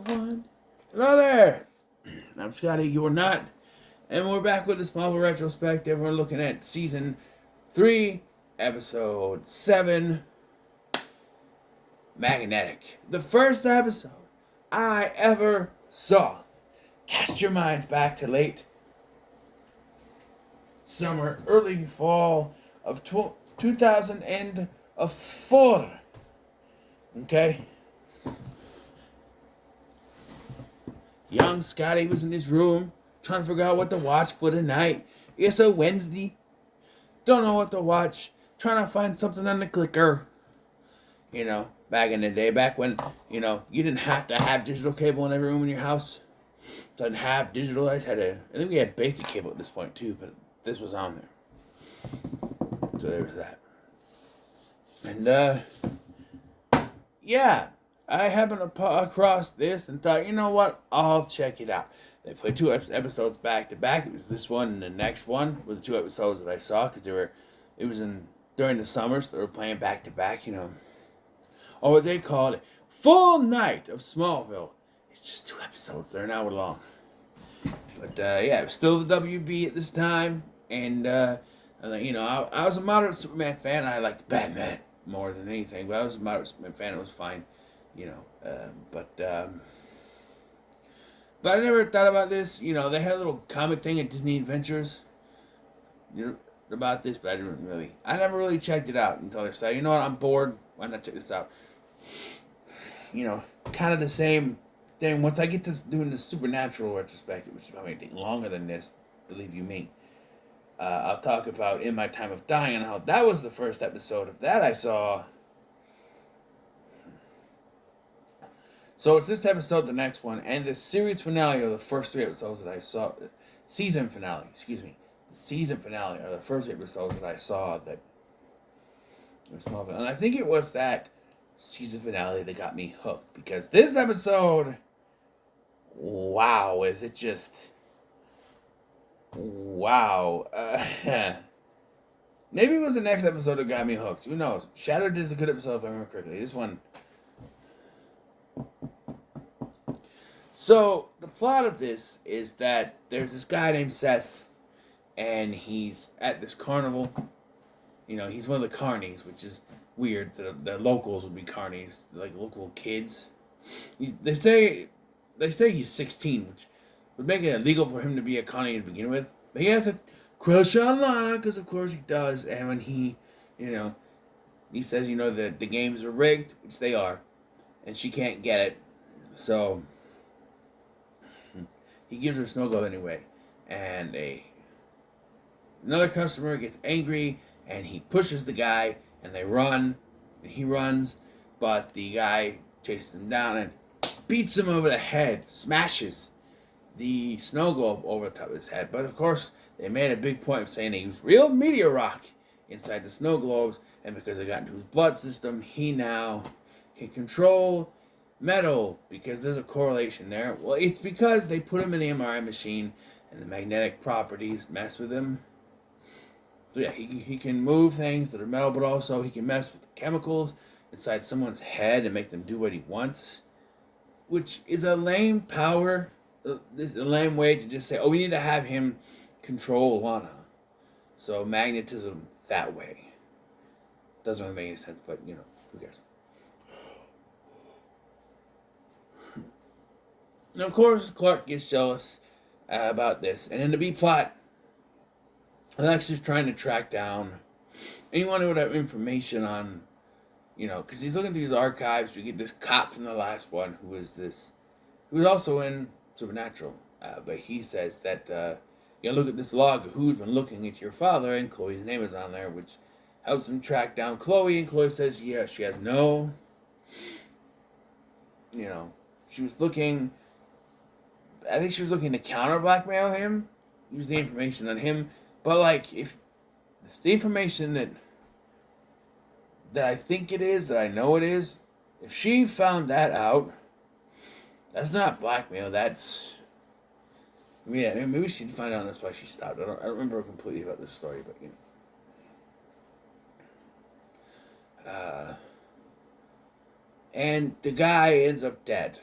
the one. Hello there. I'm Scotty. You're not. And we're back with the Smallville Retrospective. We're looking at Season 3, Episode 7, Magnetic. The first episode I ever saw. Cast your minds back to late summer, early fall of 2004. Okay? Young Scotty was in his room trying to figure out what to watch for the night. It's a Wednesday. Don't know what to watch. Trying to find something on the clicker. You know, back in the day, back when, you didn't have to have digital cable in every room in your house. Didn't have digital. I think we had basic cable at this point too, but this was on there. So there was that. And, yeah. I happened across this and thought, you know what? I'll check it out. They played 2 episodes back to back. It was this one and the next one were the 2 episodes that I saw because it was during the summer, so they were playing back to back. Or what they called it, full night of Smallville. It's just 2 episodes. They're an hour long. But yeah, it was still the WB at this time, and I was a moderate Superman fan. I liked Batman more than anything, but I was a moderate Superman fan. It was fine. But I never thought about this. They had a little comic thing at Disney Adventures, about this, but I never really checked it out until they said, you know what, I'm bored. Why not check this out? Kind of the same thing. Once I get to doing the Supernatural retrospective, which is probably going to take longer than this, believe you me, I'll talk about In My Time of Dying and how that was the first episode of that I saw. So it's this episode, the next one, and the series finale are the first 3 episodes that I saw. Season finale, excuse me. The season finale are the first episodes that I saw that was Smallville. And I think it was that season finale that got me hooked. Because this episode, wow, is it just... Wow. Maybe it was the next episode that got me hooked. Who knows? Shattered is a good episode if I remember correctly. This one... So, the plot of this is that there's this guy named Seth, and he's at this carnival. He's one of the carnies, which is weird. The locals would be carnies, like local kids. They say he's 16, which would make it illegal for him to be a carny to begin with. But he has a crush on Lana, because of course he does. And when he says, that the games are rigged, which they are, and she can't get it. So... he gives her a snow globe anyway, and another customer gets angry, and he pushes the guy, and they run, and he runs, but the guy chases him down and beats him over the head, smashes the snow globe over the top of his head. But of course, they made a big point of saying they used real meteor rock inside the snow globes, and because it got into his blood system, he now can control metal, because there's a correlation there. Well, it's because they put him in the MRI machine and the magnetic properties mess with him. So yeah, he can move things that are metal, but also he can mess with the chemicals inside someone's head and make them do what he wants, which is a lame power. It's a lame way to just say, oh, we need to have him control Lana. So magnetism that way. Doesn't really make any sense, but who cares? And of course, Clark gets jealous about this. And in the B-plot, Alex is trying to track down anyone who would have information on, because he's looking through his archives to get this cop from the last one who was also in Supernatural. But he says that, look at this log of who's been looking at your father, and Chloe's name is on there, which helps him track down Chloe. And Chloe says, yeah, she has no, she was looking... I think she was looking to counter blackmail him, use the information on him. But if the information that I think it is, that I know it is, if she found that out, that's not blackmail. That's maybe she'd find out. And that's why she stopped. I don't remember completely about this story, but and the guy ends up dead.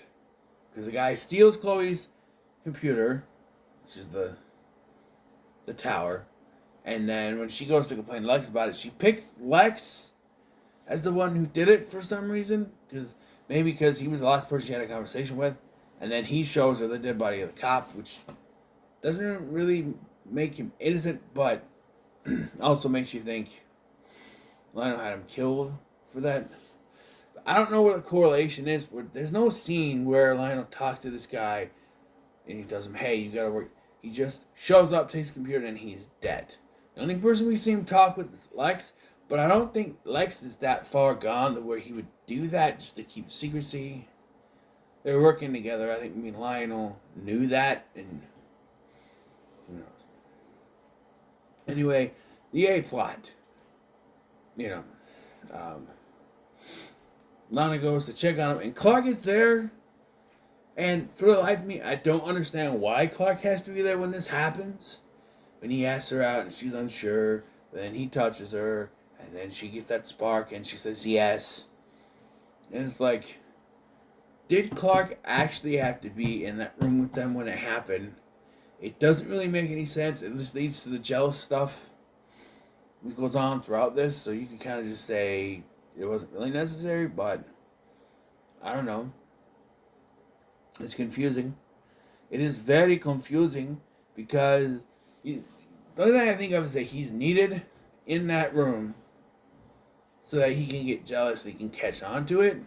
because the guy steals Chloe's computer, which is the tower, and then when she goes to complain to Lex about it, she picks Lex as the one who did it for some reason, because he was the last person she had a conversation with, and then he shows her the dead body of the cop, which doesn't really make him innocent, but also makes you think Lionel had him killed for that. I don't know what the correlation is. There's no scene where Lionel talks to this guy and he tells him, hey, you gotta work. He just shows up, takes the computer, and he's dead. The only person we see him talk with is Lex, but I don't think Lex is that far gone to where he would do that just to keep secrecy. They were working together. I think me and Lionel knew that, and who knows. Anyway, the A plot. Lana goes to check on him, and Clark is there. And for the life of me, I don't understand why Clark has to be there when this happens. When he asks her out and she's unsure, then he touches her, and then she gets that spark and she says yes. And it's like, did Clark actually have to be in that room with them when it happened? It doesn't really make any sense. It just leads to the jealous stuff that goes on throughout this, so you can kind of just say it wasn't really necessary, but I don't know. It's confusing. It is very confusing because the only thing I think of is that he's needed in that room so that he can get jealous and he can catch on to it.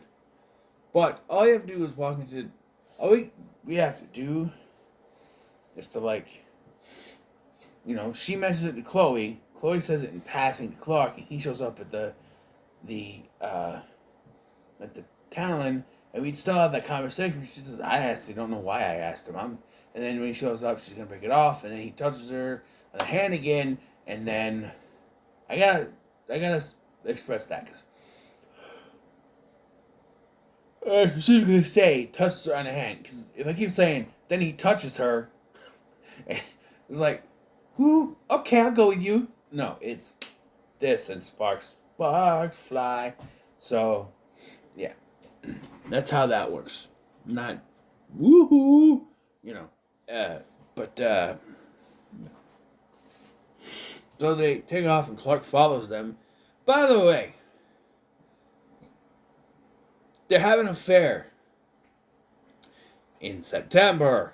But all you have to do is walk into... All we have to do is to, she mentions it to Chloe. Chloe says it in passing to Clark, and he shows up at the Talon, and we'd still have that conversation. She says, I actually don't know why I asked him. And then when he shows up, she's going to break it off, and then he touches her on the hand again, and then I gotta express that, because she's going to say, touches her on the hand, because if I keep saying, then he touches her, it's like, whoo, okay, I'll go with you. No, it's this, and sparks fly. So, yeah. That's how that works. Not woohoo, So they take off and Clark follows them. By the way, they're having an affair in September.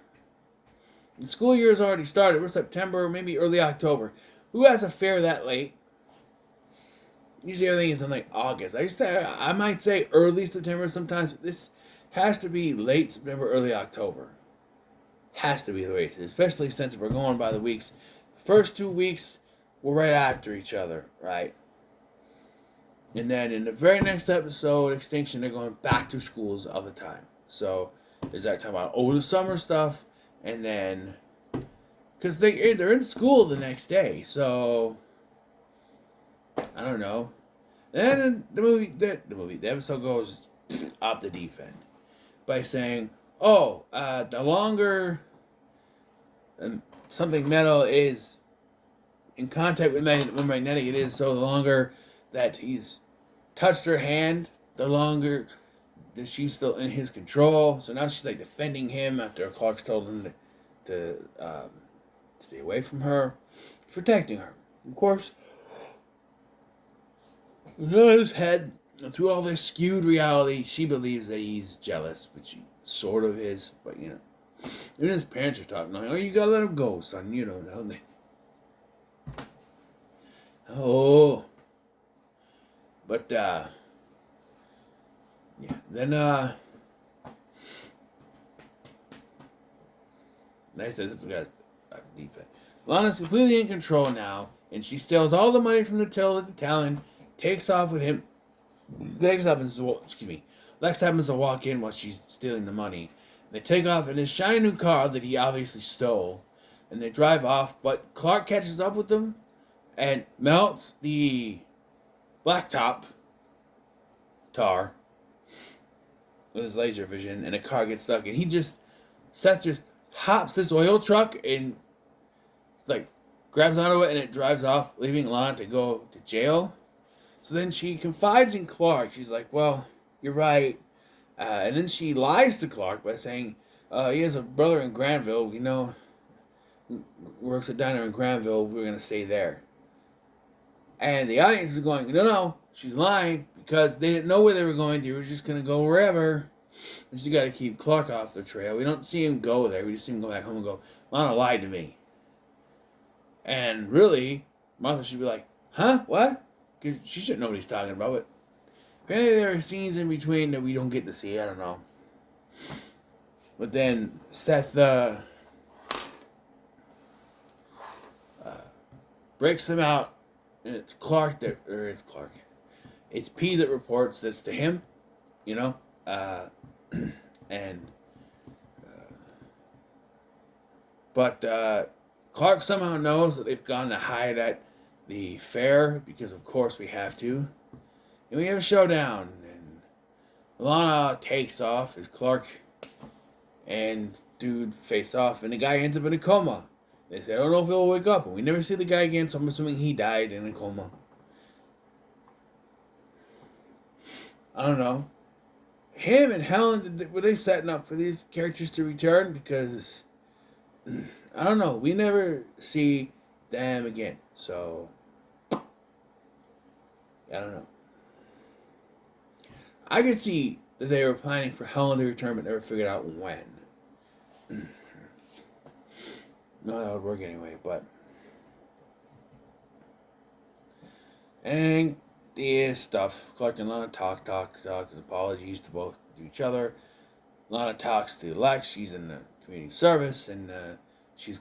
The school year has already started. We're September, maybe early October. Who has an affair that late? Usually everything is in August. I might say early September sometimes, but this has to be late September, early October. Has to be the way it is, especially since we're going by the weeks. The first 2 weeks were right after each other, right? And then in the very next episode, Extinction, they're going back to schools all the time. So there's that time about over the summer stuff, and then because they're in school the next day, so I don't know. And then the episode goes off the deep end by saying, the longer something metal is in contact with magnetic it is, so the longer that he's touched her hand, the longer that she's still in his control. So now she's defending him after Clark's told him to stay away from her, protecting her. Of course, in his head, through all this skewed reality, she believes that he's jealous, which he sort of is, but even his parents are talking like, you gotta let him go, son, now they... But, then, nice, this guy's deep. Lana's completely in control now, and she steals all the money from the till at the Talon, takes off with him. Lex happens to walk in while she's stealing the money. They take off in his shiny new car that he obviously stole, and they drive off, but Clark catches up with them and melts the blacktop tar with his laser vision, and the car gets stuck, and he just hops this oil truck and grabs onto it, and it drives off, leaving Lana to go to jail. So then she confides in Clark. She's like, well, you're right. And then she lies to Clark by saying he has a brother in Granville. We know works at diner in Granville. We're gonna stay there. And the audience is going, no, she's lying because they didn't know where they were going. They were just gonna go wherever. And she got to keep Clark off the trail. We don't see him go there. We just see him go back home and go, Lana lied to me. And really, Martha should be like, huh? What? Because she shouldn't know what he's talking about. But apparently there are scenes in between that we don't get to see. I don't know. But then Seth breaks them out. And it's It's P that reports this to him. You know? But Clark somehow knows that they've gone to hide at the fair because, of course, we have to. And we have a showdown. And Lana takes off as Clark and dude face off. And the guy ends up in a coma. They say, I don't know if he'll wake up. And we never see the guy again, so I'm assuming he died in a coma. I don't know. Him and Helen, were they setting up for these characters to return? Because I don't know. We never see them again. So, I don't know. I could see that they were planning for Helen to return, but never figured out when. No, that would work anyway, but. And the stuff. Clark and Lana talk. Apologies to both to each other. Lana talks to Lex. She's in the community service, and she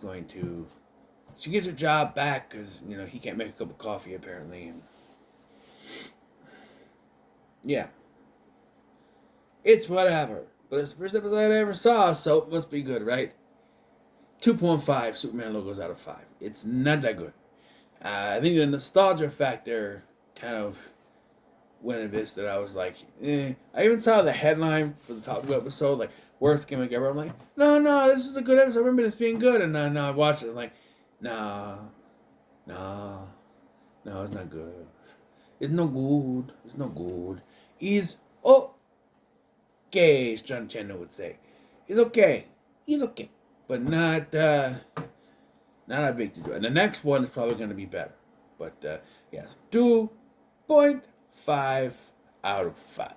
gets her job back because he can't make a cup of coffee apparently. And yeah, it's whatever. But it's the first episode I ever saw, so it must be good, right? 2.5 Superman logos out of 5. It's not that good. I think the nostalgia factor kind of went a bit that I was like, I even saw the headline for the top 2 episode, like, worst gimmick ever. I'm like, no, this was a good episode. I remember this being good. And now I watched it. I'm like, no, it's not good. It's no good. He's okay, as John Chandler would say. He's okay. But not a big deal. And the next one is probably going to be better. But, yes, 2.5 out of 5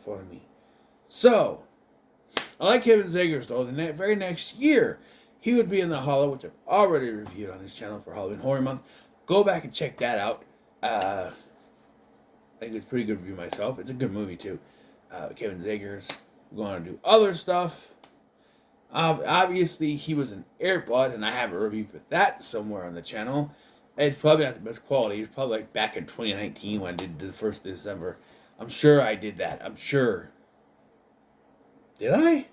for me. So, I like Kevin Zegers, though. The very next year, he would be in The Hollow, which I've already reviewed on his channel for Halloween Horror Month. Go back and check that out. I think it's a pretty good review myself. It's a good movie, too. Kevin Zegers. We're going to do other stuff. Obviously, he was an Airbud, and I have a review for that somewhere on the channel. It's probably not the best quality. It's probably like back in 2019 when I did the 1st December. I'm sure I did that. I'm sure. Did I?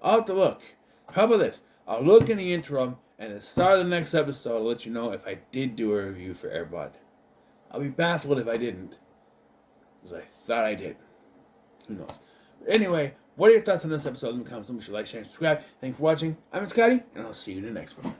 I'll have to look. How about this? I'll look in the interim, and at the start of the next episode, I'll let you know if I did do a review for Airbud. I'll be baffled if I didn't, because I thought I did. Who knows? But anyway, what are your thoughts on this episode? Leave me comments. Make sure you like, share, and subscribe. Thanks for watching. I'm Scotty, and I'll see you in the next one.